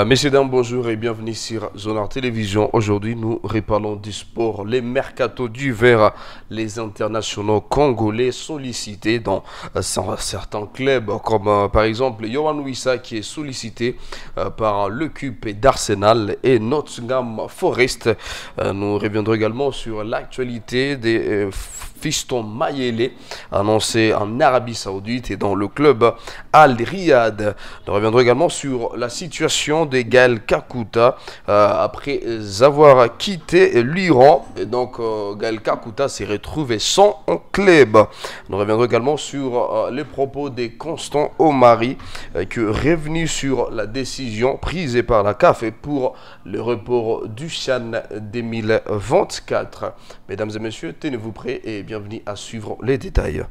Messieurs, dames, bonjour et bienvenue sur Zonard Télévision. Aujourd'hui, nous reparlons du sport, les mercatos d'hiver, les internationaux congolais sollicités dans certains clubs, comme par exemple Yohan Wissa qui est sollicité par l'équipe d'Arsenal et Nottingham Forest. Nous reviendrons également sur l'actualité des Fiston Mayele, annoncé en Arabie Saoudite et dans le club Al Riyad. Nous reviendrons également sur la situation de Gaël Kakuta après avoir quitté l'Iran. Et donc, Gaël Kakuta s'est retrouvé sans club. Nous reviendrons également sur les propos de Constant Omari, qui est revenu sur la décision prise par la CAF pour le report du CHAN 2024. Mesdames et messieurs, tenez-vous prêts et bienvenue à suivre les détails.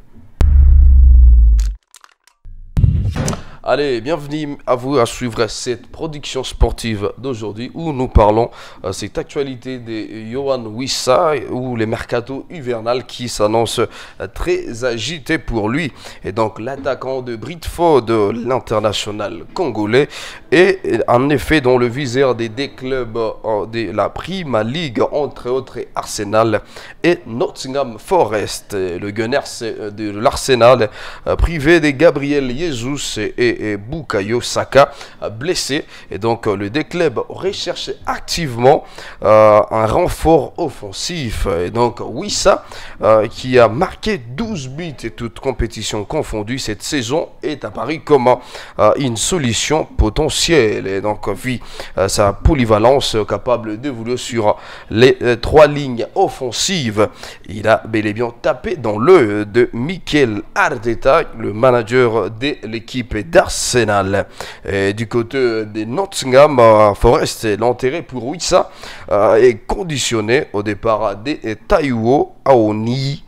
Allez, bienvenue à vous à suivre cette production sportive d'aujourd'hui où nous parlons cette actualité de Yohan Wissa ou les mercatos hivernales qui s'annoncent très agités pour lui. Et donc l'attaquant de Britford, l'international congolais, est en effet dans le viseur des deux clubs de la Prima League, entre autres Arsenal et Nottingham Forest. Le Gunners de l'Arsenal, privé de Gabriel Jesus et Bukayo Saka, blessé, et donc le deux clubs recherche activement un renfort offensif. Et donc Wissa, qui a marqué 12 buts et toutes compétitions confondues cette saison, est apparu comme une solution potentielle. Et donc vu sa polyvalence capable d'évoluer sur les trois lignes offensives, il a bel et bien tapé dans l'œil de Mikel Arteta, le manager de l'équipe d'Arsenal. Et du côté de Nottingham Forest, l'intérêt pour Wissa est conditionné au départ de Taiwo Aoni.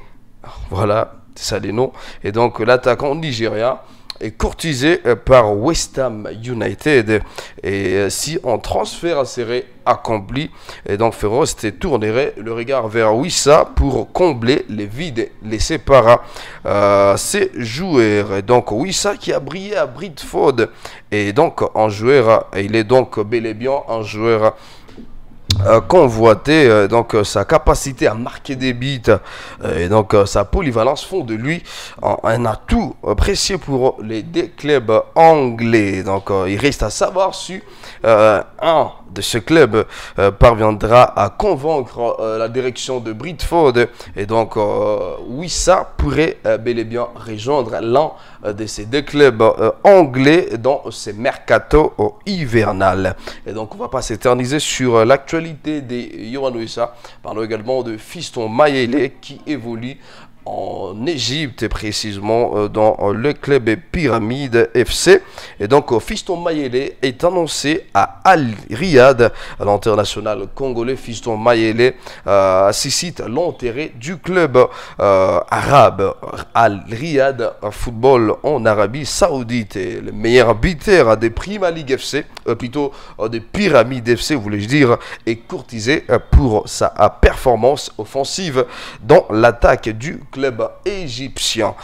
Voilà, c'est ça les noms. Et donc l'attaquant nigérien est courtisé par West Ham United, et si un transfert serait accompli, et donc Forest tournerait le regard vers Wissa pour combler les vides laissés par ses joueurs. Et donc Wissa qui a brillé à Britford est donc un joueur, il est donc bel et bien un joueur convoité. Donc sa capacité à marquer des buts et donc sa polyvalence font de lui un atout précieux pour les deux clubs anglais. Donc il reste à savoir si un de ce club parviendra à convaincre la direction de Britford, et donc Wissa pourrait bel et bien rejoindre l'un de ces deux clubs anglais dans ces mercatos hivernales. Et donc on ne va pas s'éterniser sur l'actualité de Yohan Wissa. Parlons également de Fiston Mayele qui évolue en Égypte, et précisément dans le club Pyramide FC. Et donc Fiston Mayele est annoncé à Al Riyad, à l'international congolais. Fiston Mayele suscite l'intérêt du club arabe Al Riyad Football en Arabie Saoudite. Et le meilleur buteur des Prima League FC, plutôt des Pyramides FC voulais-je dire, est courtisé pour sa performance offensive dans l'attaque du club égyptien.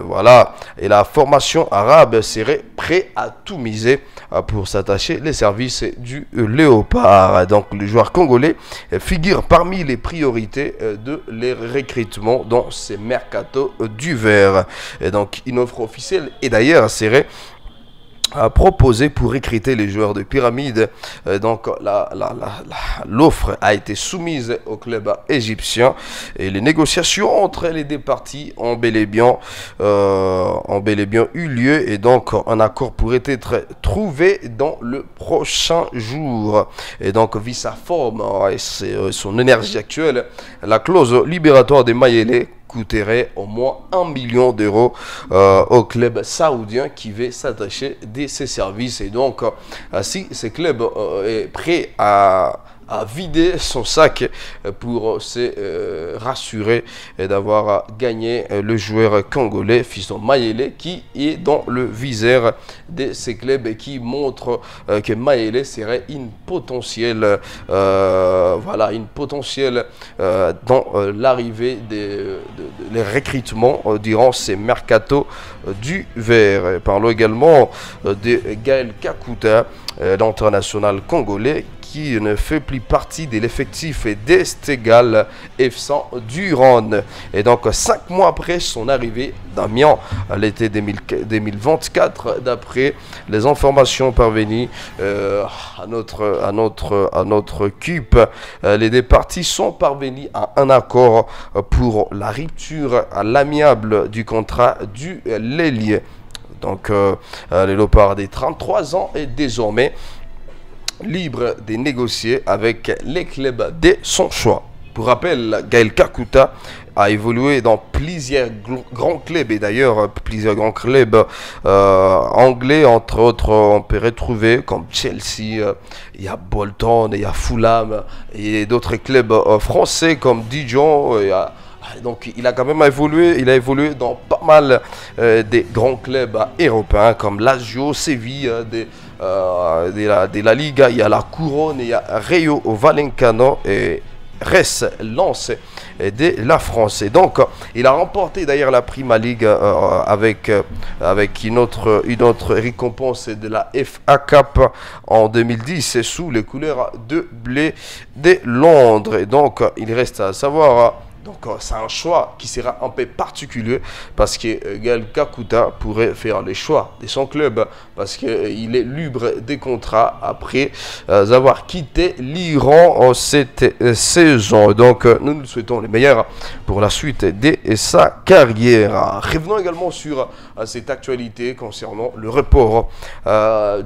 Voilà, et la formation arabe serait prêt à tout miser pour s'attacher les services du Léopard. Donc le joueur congolais figure parmi les priorités de les recrutements dans ces mercatos d'hiver. Et donc une offre officielle et d'ailleurs serait proposé pour recruter les joueurs de Pyramide. Donc l'offre a été soumise au club égyptien et les négociations entre les deux parties ont bel et bien eu lieu, et donc un accord pourrait être trouvé dans le prochain jour. Et donc vu sa forme et son énergie actuelle, la clause libératoire de Mayele coûterait au moins 1 million d'euros au club saoudien qui veut s'attacher de ses services. Et donc si ce club est prêt à a vidé son sac pour se rassurer d'avoir gagné le joueur congolais Fiston Mayele, qui est dans le viseur de ces clubs et qui montre que Mayele serait une potentielle dans l'arrivée les recrutements durant ces mercato d'hiver. Parlons également de Gaël Kakuta, l'international congolais, qui ne fait plus partie de l'effectif d'Estegal F100 du Rhône. Et donc, 5 mois après son arrivée d'Amiens à l'été 2024, d'après les informations parvenues à notre CUP, les deux parties sont parvenues à un accord pour la rupture à l'amiable du contrat du l'ailier. Donc, le Léopard des 33 ans est désormais libre de négocier avec les clubs de son choix. Pour rappel, Gaël Kakuta a évolué dans plusieurs grands clubs, et d'ailleurs plusieurs grands clubs anglais, entre autres on peut retrouver comme Chelsea, il y a Bolton, il y a Fulham, et d'autres clubs français comme Dijon. Donc il a quand même évolué, dans pas mal des grands clubs européens comme Lazio, Séville, de la Liga, il y a la Couronne, il y a Rayo Vallecano et Reims, Lens de la France. Et donc il a remporté d'ailleurs la Prima League avec une autre récompense de la FA Cup en 2010 sous les couleurs de blé de Londres. Et donc il reste à savoir. Donc c'est un choix qui sera un peu particulier parce que Gaël Kakuta pourrait faire les choix de son club parce qu'il est libre des contrats après avoir quitté l'Iran cette saison. Donc nous nous souhaitons le meilleur pour la suite de sa carrière. Revenons également sur cette actualité concernant le report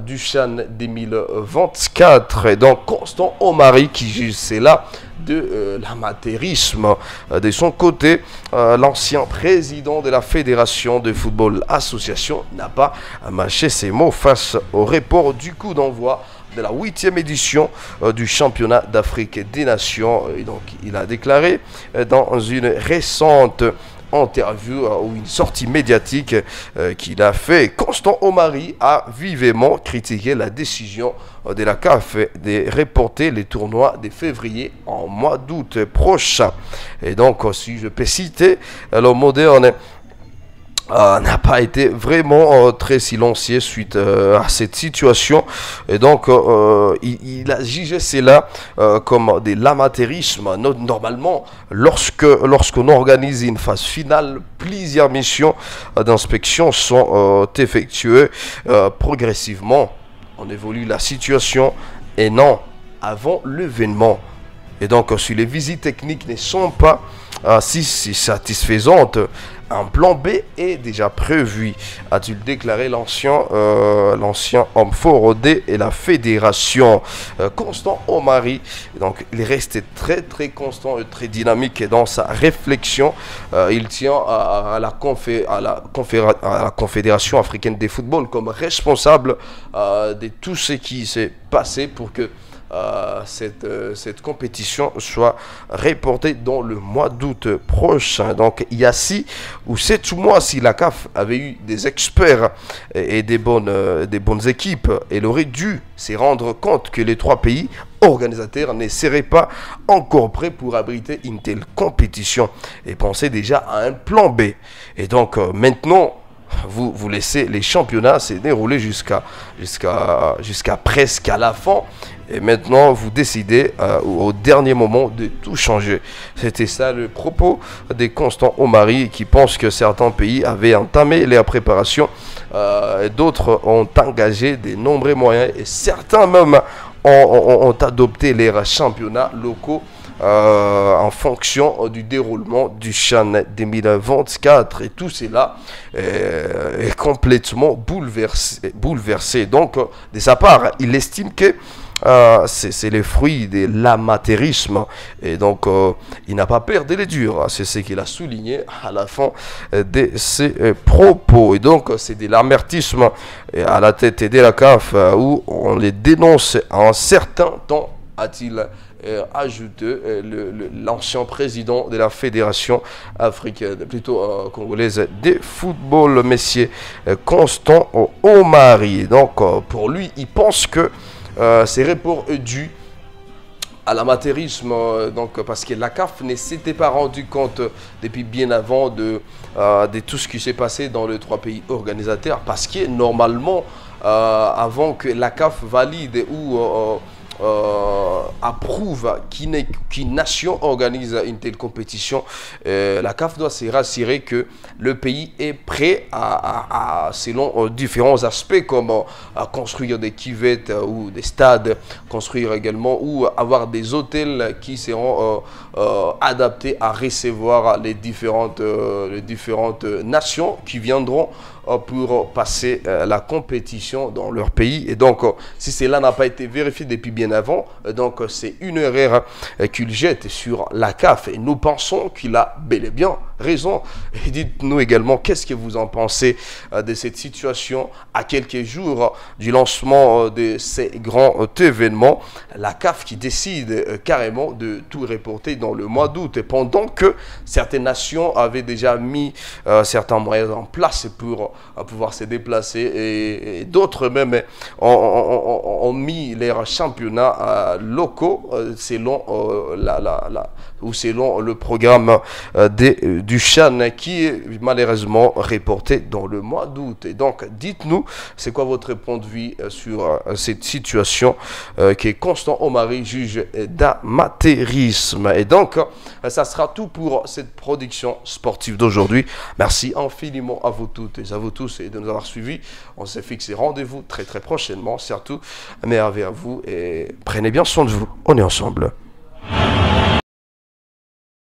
du CHAN 2024. Et donc Constant Omari qui juge cela de l'amateurisme. De son côté, l'ancien président de la Fédération de Football Association n'a pas mâché ses mots face au report du coup d'envoi de la 8e édition du championnat d'Afrique des Nations. Et donc, il a déclaré dans une récente interview ou une sortie médiatique qu'il a fait, Constant Omari a vivement critiqué la décision de la CAF de reporter les tournois de février en mois d'août prochain. Et donc, si je peux citer, le moderne n'a pas été vraiment très silencieux suite à cette situation. Et donc, il a jugé cela comme de l'amateurisme. Normalement, lorsqu'on organise une phase finale, plusieurs missions d'inspection sont effectuées progressivement. On évolue la situation et non avant l'événement. Et donc, si les visites techniques ne sont pas si satisfaisantes, un plan B est déjà prévu, a-t-il déclaré l'ancien homme fort et la fédération. Constant Omari, donc il reste très très constant et très dynamique dans sa réflexion. Il tient à la Confédération africaine de football comme responsable de tout ce qui s'est passé pour que cette compétition soit reportée dans le mois d'août prochain. Donc il y a 6 ou 7 mois, si la CAF avait eu des experts et des bonnes équipes, elle aurait dû se rendre compte que les 3 pays organisateurs ne seraient pas encore prêts pour abriter une telle compétition et penser déjà à un plan B. Et donc maintenant, vous laissez les championnats se dérouler jusqu'à presque à la fin. Et maintenant, vous décidez au dernier moment de tout changer. C'était ça le propos des Constant Omari qui pensent que certains pays avaient entamé les préparations. D'autres ont engagé de nombreux moyens et certains même ont adopté les championnats locaux en fonction du déroulement du CHAN 2024. Et tout cela est complètement bouleversé. Donc, de sa part, il estime que c'est le fruit de l'amateurisme et donc il n'a pas peur de les durs. C'est ce qu'il a souligné à la fin de ses propos. Et donc c'est de l'amertisme à la tête de la CAF où on les dénonce à un certain temps a-t-il ajouté l'ancien président de la Fédération africaine, plutôt congolaise de football, messieurs Constant Omari. Donc, pour lui, il pense que ces reports dus à l'amateurisme, donc parce que la CAF ne s'était pas rendu compte depuis bien avant de tout ce qui s'est passé dans les 3 pays organisateurs, parce que normalement, avant que la CAF valide ou approuve qu'une nation organise une telle compétition, la CAF doit se rassurer que le pays est prêt selon différents aspects, comme construire des cuvettes ou des stades, construire également ou avoir des hôtels qui seront adaptés à recevoir les différentes nations qui viendront pour passer la compétition dans leur pays. Et donc, si cela n'a pas été vérifié depuis bien avant, donc c'est une erreur qu'il jette sur la CAF. Et nous pensons qu'il a bel et bien raison. Et dites-nous également, qu'est-ce que vous en pensez de cette situation à quelques jours du lancement de ces grands événements. La CAF qui décide carrément de tout reporter dans le mois d'août, pendant que certaines nations avaient déjà mis certains moyens en place pour pouvoir se déplacer, et d'autres même ont mis leurs championnats locaux selon selon le programme du CHAN, qui est malheureusement reporté dans le mois d'août. Et donc, dites-nous, c'est quoi votre point de vue sur cette situation que Constant Omari juge d'amateurisme. Et donc, ça sera tout pour cette production sportive d'aujourd'hui. Merci infiniment à vous toutes et à vous tous de nous avoir suivis. On s'est fixé rendez-vous très très prochainement. Surtout, mais à vous et prenez bien soin de vous. On est ensemble.